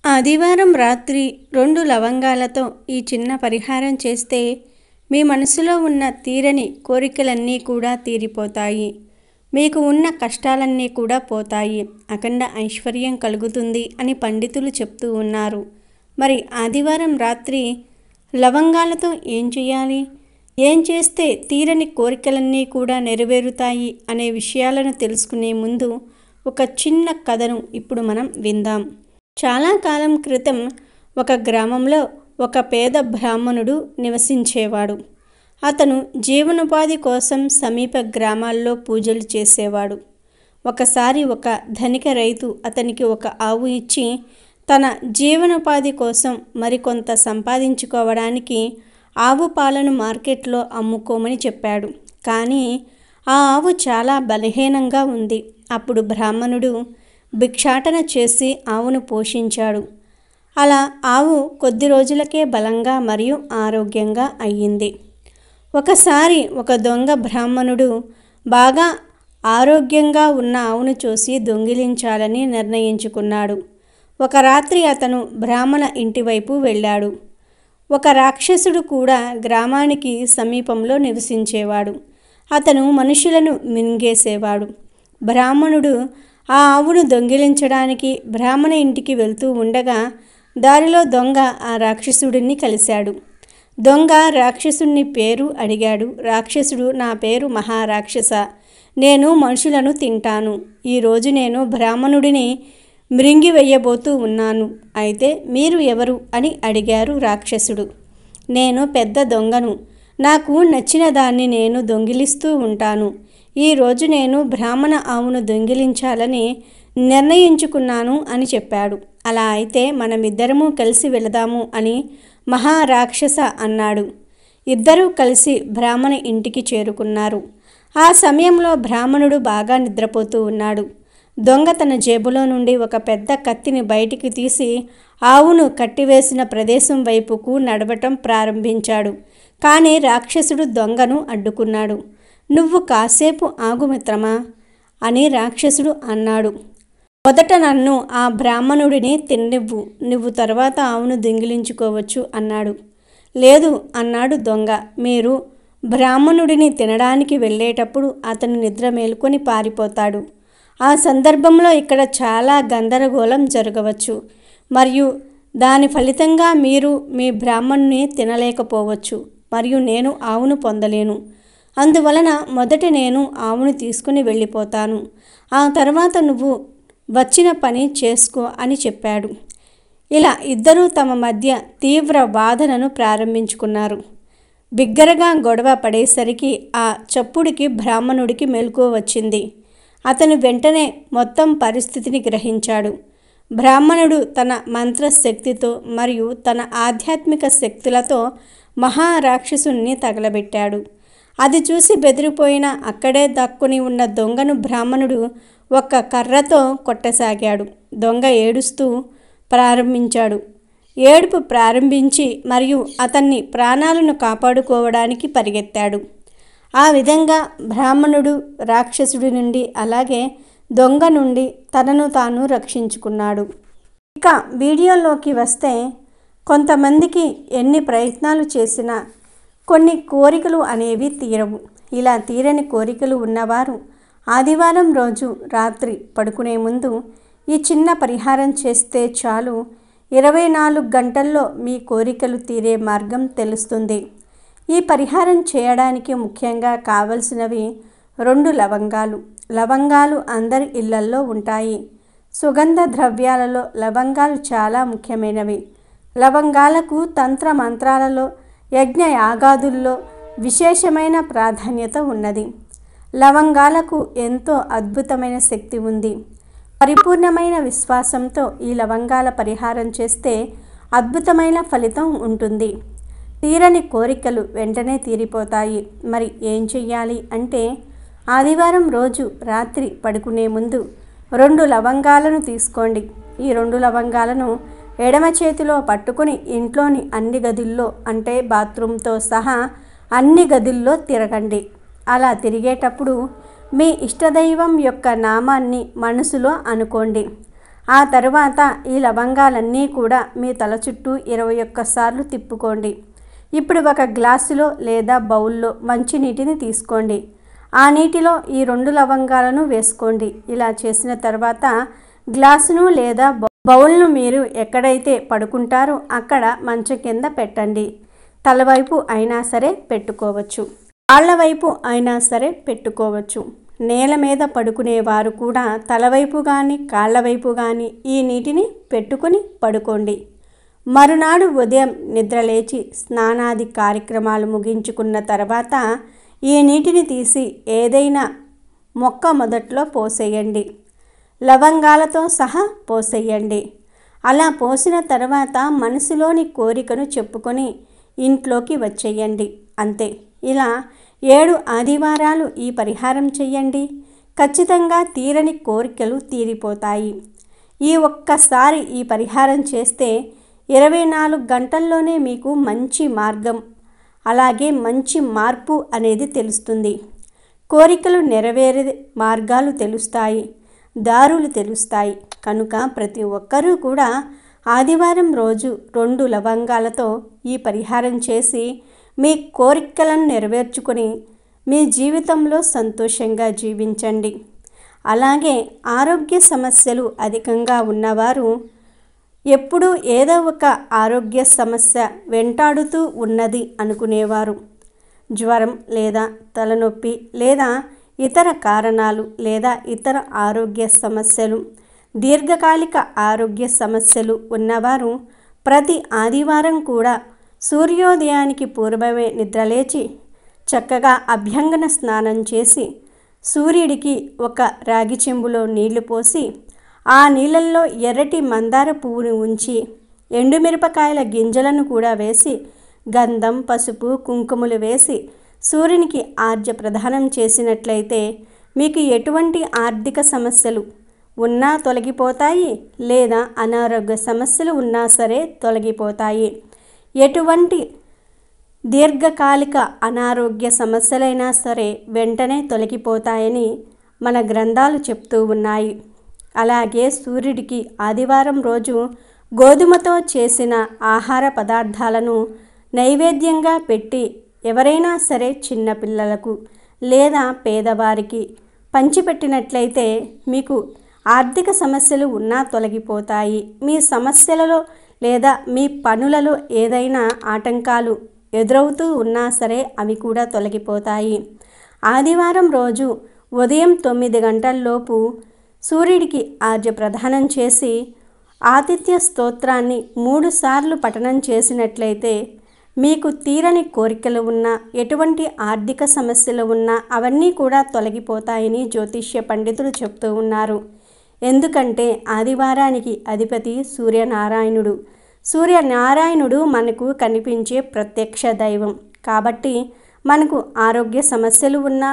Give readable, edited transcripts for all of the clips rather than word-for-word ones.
ఆదివారం రాత్రి 2 లవంగాలతో ఈ చిన్న పరిహారం చేస్తే మీ మనసులో ఉన్న తీరని కోరికలన్నీ కూడా తీరిపోతాయి. మీకు ఉన్న కష్టాలన్నీ కూడా పోతాయి. అఖండ ఐశ్వర్యం కలుగుతుంది అని పండితులు చెప్తూ ఉన్నారు. మరి ఆదివారం రాత్రి లవంగాలతో ఏం చేయాలి? ఏం చేస్తే తీరని కోరికలన్నీ కూడా నెరవేరుతాయి అనే విషయాలను తెలుసుకునే ముందు ఒక చిన్న కథను ఇప్పుడు మనం విందాం. చాలా కాలం క్రితం ఒక గ్రామంలో ఒక పేద బ్రాహ్మణుడు నివసించేవాడు. అతను జీవనోపాధి కోసం సమీప గ్రామాల్లో పూజలు చేసేవాడు. ఒకసారి ఒక ధనిక రైతు అతనికి ఒక ఆవు ఇచ్చి తన జీవనోపాధి కోసం మరికొంత సంపాదించుకోవడానికి ఆవు పాలను మార్కెట్లో అమ్ముకోమని చెప్పాడు. కానీ ఆ ఆవు చాలా బలహీనంగా ఉంది. అప్పుడు బ్రాహ్మణుడు భిక్షాటన చేసి ఆవును పోషించాడు. అలా ఆవు కొద్ది రోజులకే బలంగా మరియు ఆరోగ్యంగా అయ్యింది. ఒకసారి ఒక దొంగ బ్రాహ్మణుడు బాగా ఆరోగ్యంగా ఉన్న ఆవును చూసి దొంగిలించాలని నిర్ణయించుకున్నాడు. ఒక రాత్రి అతను బ్రాహ్మణ ఇంటి వైపు వెళ్ళాడు. ఒక రాక్షసుడు కూడా గ్రామానికి సమీపంలో నివసించేవాడు. అతను మనుషులను మింగేసేవాడు. బ్రాహ్మణుడు ఆ ఆవును దొంగిలించడానికి బ్రాహ్మణ ఇంటికి వెళ్తూ ఉండగా దారిలో దొంగ ఆ రాక్షసుడిని కలిశాడు. దొంగ రాక్షసుని పేరు అడిగాడు. రాక్షసుడు, నా పేరు మహారాక్షస, నేను మనుషులను తింటాను. ఈరోజు నేను బ్రాహ్మణుడిని మృంగివేయబోతూ ఉన్నాను. అయితే మీరు ఎవరు అని అడిగారు రాక్షసుడు. నేను పెద్ద దొంగను. నాకు నచ్చిన దాన్ని నేను దొంగిలిస్తూ ఉంటాను. ఈరోజు నేను బ్రాహ్మణ ఆవును దొంగిలించాలని నిర్ణయించుకున్నాను అని చెప్పాడు. అలా అయితే మనమిద్దరము కలిసి వెళదాము అని మహారాక్షస అన్నాడు. ఇద్దరూ కలిసి బ్రాహ్మణ ఇంటికి చేరుకున్నారు. ఆ సమయంలో బ్రాహ్మణుడు బాగా నిద్రపోతూ ఉన్నాడు. దొంగ తన జేబులో నుండి ఒక పెద్ద కత్తిని బయటికి తీసి ఆవును కట్టివేసిన ప్రదేశం వైపుకు నడవటం ప్రారంభించాడు. కానీ రాక్షసుడు దొంగను అడ్డుకున్నాడు. నువ్వు కాసేపు ఆగు మిత్రమా అని రాక్షసుడు అన్నాడు. మొదట నన్ను ఆ బ్రాహ్మణుడిని తిన్నివ్వు, నువ్వు తర్వాత ఆవును దొంగిలించుకోవచ్చు అన్నాడు. లేదు అన్నాడు దొంగ. మీరు బ్రాహ్మణుడిని తినడానికి వెళ్ళేటప్పుడు అతను నిద్ర మేలుకొని పారిపోతాడు. ఆ సందర్భంలో ఇక్కడ చాలా గందరగోళం జరగవచ్చు మరియు దాని ఫలితంగా మీరు మీ బ్రాహ్మణుని తినలేకపోవచ్చు మరియు నేను ఆవును పొందలేను. అందువలన మొదట నేను ఆవును తీసుకుని వెళ్ళిపోతాను. ఆ తర్వాత నువ్వు వచ్చిన పని చేసుకో అని చెప్పాడు. ఇలా ఇద్దరూ తమ మధ్య తీవ్ర వాదనను ప్రారంభించుకున్నారు. బిగ్గరగా గొడవ పడేసరికి ఆ చప్పుడికి బ్రాహ్మణుడికి మెలకువ వచ్చింది. అతను వెంటనే మొత్తం పరిస్థితిని గ్రహించాడు. బ్రాహ్మణుడు తన మంత్రశక్తితో మరియు తన ఆధ్యాత్మిక శక్తులతో మహారాక్షసుని తగలబెట్టాడు. అది చూసి బెదిరిపోయిన అక్కడే దక్కుని ఉన్న దొంగను బ్రాహ్మణుడు ఒక్క కర్రతో కొట్టసాగాడు. దొంగ ఏడుస్తూ ప్రారంభించాడు. ఏడుపు ప్రారంభించి మరియు అతన్ని ప్రాణాలను కాపాడుకోవడానికి పరిగెత్తాడు. ఆ విధంగా బ్రాహ్మణుడు రాక్షసుడి నుండి అలాగే దొంగ నుండి తనను తాను రక్షించుకున్నాడు. ఇక వీడియోలోకి వస్తే, కొంతమందికి ఎన్ని ప్రయత్నాలు చేసినా కొన్ని కోరికలు అనేవి తీరవు. ఇలా తీరని కోరికలు ఉన్నవారు ఆదివారం రోజు రాత్రి పడుకునే ముందు ఈ చిన్న పరిహారం చేస్తే చాలు, 24 గంటల్లో మీ కోరికలు తీరే మార్గం తెలుస్తుంది. ఈ పరిహారం చేయడానికి ముఖ్యంగా కావలసినవి 2 లవంగాలు. లవంగాలు అందరి ఇళ్లల్లో ఉంటాయి. సుగంధ ద్రవ్యాలలో లవంగాలు చాలా ముఖ్యమైనవి. లవంగాలకు తంత్ర మంత్రాలలో, యజ్ఞ యాగాదుల్లో విశేషమైన ప్రాధాన్యత ఉన్నది. లవంగాలకు ఎంతో అద్భుతమైన శక్తి ఉంది. పరిపూర్ణమైన విశ్వాసంతో ఈ లవంగాల పరిహారం చేస్తే అద్భుతమైన ఫలితం ఉంటుంది. తీరని కోరికలు వెంటనే తీరిపోతాయి. మరి ఏం చెయ్యాలి అంటే, ఆదివారం రోజు రాత్రి పడుకునే ముందు 2 లవంగాలను తీసుకోండి. ఈ 2 లవంగాలను ఎడమ చేతిలో పట్టుకుని ఇంట్లోని అన్ని గదుల్లో అంటే బాత్రూంతో సహా అన్ని గదుల్లో తిరగండి. అలా తిరిగేటప్పుడు మీ ఇష్టదైవం యొక్క నామాన్ని మనసులో అనుకోండి. ఆ తరువాత ఈ లవంగాలన్నీ కూడా మీ తల చుట్టూ 21 సార్లు తిప్పుకోండి. ఇప్పుడు ఒక గ్లాసులో లేదా బౌల్లో మంచినీటిని తీసుకోండి. ఆ నీటిలో ఈ 2 లవంగాలను వేసుకోండి. ఇలా చేసిన తర్వాత గ్లాసును లేదా బౌల్ను మీరు ఎక్కడైతే పడుకుంటారో అక్కడ మంచం కింద పెట్టండి. తలవైపు అయినా సరే పెట్టుకోవచ్చు, కాళ్ళ వైపు అయినా సరే పెట్టుకోవచ్చు. నేల మీద పడుకునేవారు కూడా తలవైపు కానీ కాళ్ళ వైపు కానీ ఈ నీటిని పెట్టుకుని పడుకోండి. మరునాడు ఉదయం నిద్రలేచి స్నానాది కార్యక్రమాలు ముగించుకున్న తర్వాత ఈ నీటిని తీసి ఏదైనా మొక్క మొదట్లో పోసేయండి. లవంగాలతో సహా పోసేయండి. అలా పోసిన తర్వాత మనసులోని కోరికను చెప్పుకొని ఇంట్లోకి వచ్చేయండి. అంతే. ఇలా 7 ఆదివారాలు ఈ పరిహారం చెయ్యండి. ఖచ్చితంగా తీరని కోరికలు తీరిపోతాయి. ఈ ఒక్కసారి ఈ పరిహారం చేస్తే 24 గంటల్లోనే మీకు మంచి మార్గం, అలాగే మంచి మార్పు అనేది తెలుస్తుంది. కోరికలు నెరవేరే మార్గాలు తెలుస్తాయి, దారులు తెలుస్తాయి. కనుక ప్రతి ఒక్కరూ కూడా ఆదివారం రోజు 2 లవంగాలతో ఈ పరిహారం చేసి మీ కోరికలను నెరవేర్చుకొని మీ జీవితంలో సంతోషంగా జీవించండి. అలాగే ఆరోగ్య సమస్యలు అధికంగా ఉన్నవారు, ఎప్పుడూ ఏదో ఒక ఆరోగ్య సమస్య వెంటాడుతూ ఉన్నది అనుకునేవారు, జ్వరం లేదా తలనొప్పి లేదా ఇతర కారణాలు లేదా ఇతర ఆరోగ్య సమస్యలు, దీర్ఘకాలిక ఆరోగ్య సమస్యలు ఉన్నవారు ప్రతి ఆదివారం కూడా సూర్యోదయానికి పూర్వమే నిద్రలేచి చక్కగా అభ్యంగన స్నానం చేసి సూర్యుడికి ఒక రాగి చెంబులో నీళ్లు పోసి ఆ నీళ్ళల్లో ఎర్రటి మందార పువ్వును ఉంచి ఎండుమిరపకాయల గింజలను కూడా వేసి గంధం, పసుపు, కుంకుమలు వేసి సూర్యునికి ఆర్ఘ్య ప్రదానం చేసినట్లయితే మీకు ఎటువంటి ఆర్థిక సమస్యలు ఉన్నా తొలగిపోతాయి, లేదా అనారోగ్య సమస్యలు ఉన్నా సరే తొలగిపోతాయి. ఎటువంటి దీర్ఘకాలిక అనారోగ్య సమస్యలైనా సరే వెంటనే తొలగిపోతాయని మన గ్రంథాలు చెప్తూ ఉన్నాయి. అలాగే సూర్యుడికి ఆదివారం రోజు గోధుమతో చేసిన ఆహార పదార్థాలను నైవేద్యంగా పెట్టి ఎవరైనా సరే చిన్నపిల్లలకు లేదా పేదవారికి పంచిపెట్టినట్లయితే మీకు ఆర్థిక సమస్యలు ఉన్నా తొలగిపోతాయి. మీ సమస్యలలో లేదా మీ పనులలో ఏదైనా ఆటంకాలు ఎదురవుతూ ఉన్నా సరే అవి కూడా తొలగిపోతాయి. ఆదివారం రోజు ఉదయం 9 గంటల్లోపు సూర్యుడికి ఆర్ఘ్య ప్రదానం చేసి ఆతిథ్య స్తోత్రాన్ని 3 సార్లు పఠనం చేసినట్లయితే మీకు తీరని కోరికలు ఉన్నా, ఎటువంటి ఆర్థిక సమస్యలు ఉన్నా అవన్నీ కూడా తొలగిపోతాయని జ్యోతిష్య పండితులు చెప్తూ ఉన్నారు. ఎందుకంటే ఆదివారానికి అధిపతి సూర్యనారాయణుడు. సూర్యనారాయణుడు మనకు కనిపించే ప్రత్యక్ష దైవం. కాబట్టి మనకు ఆరోగ్య సమస్యలు ఉన్నా,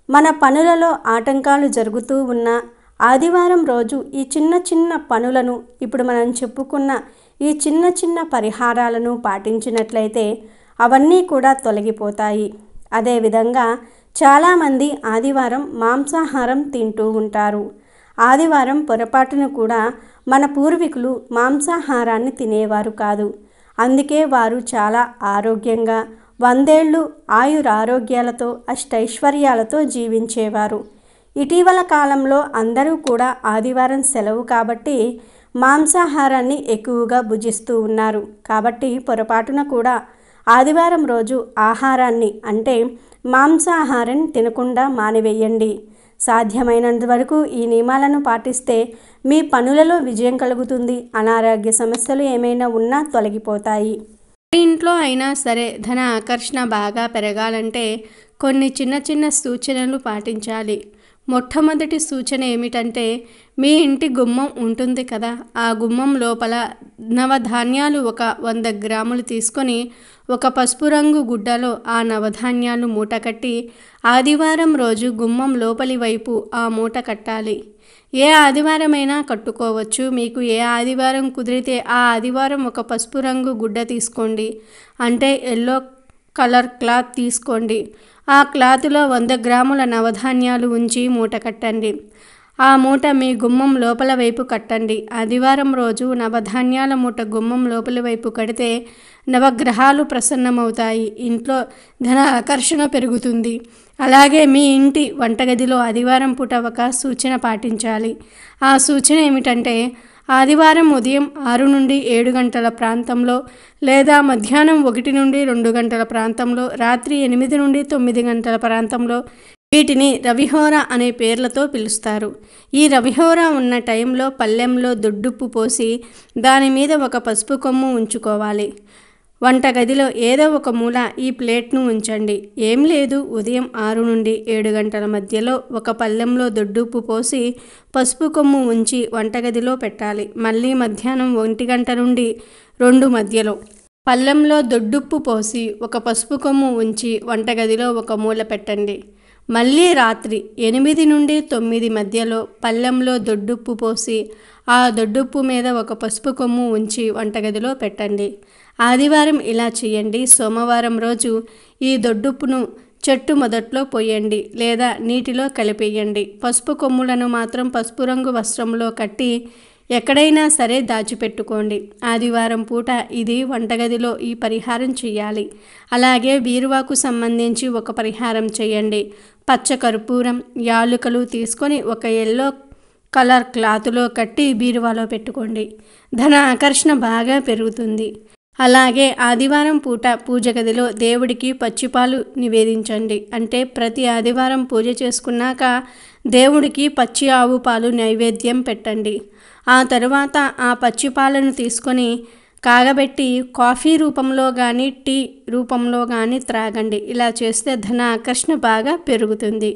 మన పనులలో ఆటంకాలు జరుగుతూ ఉన్నా ఆదివారం రోజు ఈ చిన్న చిన్న పనులను, ఇప్పుడు మనం చెప్పుకున్న ఈ చిన్న చిన్న పరిహారాలను పాటించినట్లయితే అవన్నీ కూడా తొలగిపోతాయి. అదేవిధంగా చాలామంది ఆదివారం మాంసాహారం తింటూ ఉంటారు. ఆదివారం పొరపాటును కూడా మన పూర్వీకులు మాంసాహారాన్ని తినేవారు కాదు. అందుకే వారు చాలా ఆరోగ్యంగా 100 ఏళ్ళు ఆయురారోగ్యాలతో అష్టైశ్వర్యాలతో జీవించేవారు. ఇటీవల కాలంలో అందరూ కూడా ఆదివారం సెలవు కాబట్టి మాంసాహారాన్ని ఎక్కువగా భుజిస్తూ ఉన్నారు. కాబట్టి పొరపాటున కూడా ఆదివారం రోజు ఆహారాన్ని అంటే మాంసాహారం తినకుండా మానివేయండి. సాధ్యమైనంత వరకు ఈ నియమాలను పాటిస్తే మీ పనులలో విజయం కలుగుతుంది. అనారోగ్య సమస్యలు ఏమైనా ఉన్నా తొలగిపోతాయి. ఇంట్లో అయినా సరే ధన ఆకర్షణ బాగా పెరగాలంటే కొన్ని చిన్న చిన్న సూచనలు పాటించాలి. మొట్టమొదటి సూచన ఏమిటంటే, మీ ఇంటి గుమ్మం ఉంటుంది కదా, ఆ గుమ్మం లోపల నవధాన్యాలు ఒక 100 గ్రాములు తీసుకొని ఒక పసుపు రంగు గుడ్డలో ఆ నవధాన్యాలు మూట కట్టి ఆదివారం రోజు గుమ్మం లోపలి వైపు ఆ మూట కట్టాలి. ఏ ఆదివారమైనా కట్టుకోవచ్చు. మీకు ఏ ఆదివారం కుదిరితే ఆ ఆదివారం ఒక పసుపు రంగు గుడ్డ తీసుకోండి, అంటే ఎల్లో కలర్ క్లాత్ తీసుకోండి. ఆ క్లాతులో 100 గ్రాముల నవధాన్యాలు ఉంచి మూట కట్టండి. ఆ మూట మీ గుమ్మం లోపల వైపు కట్టండి. ఆదివారం రోజు నవధాన్యాల మూట గుమ్మం లోపలి వైపు కడితే నవగ్రహాలు ప్రసన్నమవుతాయి. ఇంట్లో ధన ఆకర్షణ పెరుగుతుంది. అలాగే మీ ఇంటి వంటగదిలో ఆదివారం పూట ఒక సూచన పాటించాలి. ఆ సూచన ఏమిటంటే, ఆదివారం ఉదయం 6 నుండి 7 గంటల ప్రాంతంలో లేదా మధ్యాహ్నం 1 నుండి 2 గంటల ప్రాంతంలో, రాత్రి 8 నుండి 9 గంటల ప్రాంతంలో, వీటిని రవిహోర అనే పేర్లతో పిలుస్తారు. ఈ రవిహోర ఉన్న టైంలో పళ్ళెంలో దొడ్డుప్పు పోసి దాని మీద ఒక పసుపు కొమ్ము ఉంచుకోవాలి. వంటగదిలో ఏదో ఒక మూల ఈ ప్లేట్ను ఉంచండి. ఏం లేదు, ఉదయం 6 నుండి 7 గంటల మధ్యలో ఒక పళ్ళెంలో దొడ్డుప్పు పోసి పసుపు కొమ్ము ఉంచి వంటగదిలో పెట్టాలి. మళ్ళీ మధ్యాహ్నం 1 గంట నుండి 2 మధ్యలో పళ్ళెంలో దొడ్డుప్పు పోసి ఒక పసుపు కొమ్ము ఉంచి వంటగదిలో ఒక మూల పెట్టండి. మళ్ళీ రాత్రి 8 నుండి 9 మధ్యలో పళ్ళెంలో దొడ్డుప్పు పోసి ఆ దొడ్డుప్పు మీద ఒక పసుపు కొమ్ము ఉంచి వంటగదిలో పెట్టండి. ఆదివారం ఇలా చేయండి. సోమవారం రోజు ఈ దొడ్డుప్పును చెట్టు మొదట్లో పోయండి లేదా నీటిలో కలిపేయండి. పసుపు కొమ్ములను మాత్రం పసుపు రంగు వస్త్రంలో కట్టి ఎక్కడైనా సరే దాచిపెట్టుకోండి. ఆదివారం పూట ఇది వంటగదిలో ఈ పరిహారం చేయాలి. అలాగే బీరువాకు సంబంధించి ఒక పరిహారం చేయండి. పచ్చ కర్పూరం, యాలుకలు తీసుకొని ఒక ఎల్లో కలర్ క్లాతులో కట్టి బీరువాలో పెట్టుకోండి. ధన ఆకర్షణ బాగా పెరుగుతుంది. అలాగే ఆదివారం పూట పూజ గదిలో దేవుడికి పచ్చిపాలు నివేదించండి. అంటే ప్రతి ఆదివారం పూజ చేసుకున్నాక దేవుడికి పచ్చి ఆవు పాలు నైవేద్యం పెట్టండి. ఆ తరువాత ఆ పచ్చిపాలను తీసుకొని కాగబెట్టి కాఫీ రూపంలో కానీ టీ రూపంలో కానీ త్రాగండి. ఇలా చేస్తే ధన ఆకర్షణ బాగా పెరుగుతుంది.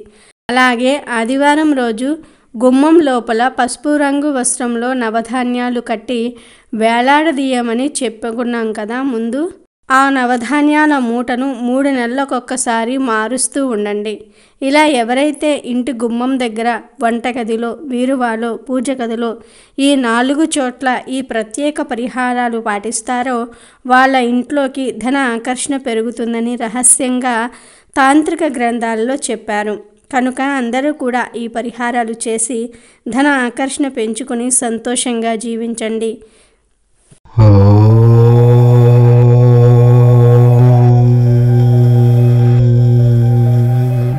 అలాగే ఆదివారం రోజు గుమ్మం లోపల పసుపు రంగు వస్త్రంలో నవధాన్యాలు కట్టి వేలాడదీయమని చెప్పుకున్నాం కదా ముందు. ఆ నవధాన్యాల మూటను 3 నెలలకొక్కసారి మారుస్తూ ఉండండి. ఇలా ఎవరైతే ఇంటి గుమ్మం దగ్గర, వంటగదిలో, బీరువాలో, పూజ గదిలో ఈ 4 చోట్ల ఈ ప్రత్యేక పరిహారాలు పాటిస్తారో వాళ్ళ ఇంట్లోకి ధన ఆకర్షణ పెరుగుతుందని రహస్యంగా తాంత్రిక గ్రంథాల్లో చెప్పారు. కనుక అందరూ కూడా ఈ పరిహారాలు చేసి ధన ఆకర్షణ పెంచుకొని సంతోషంగా జీవించండి.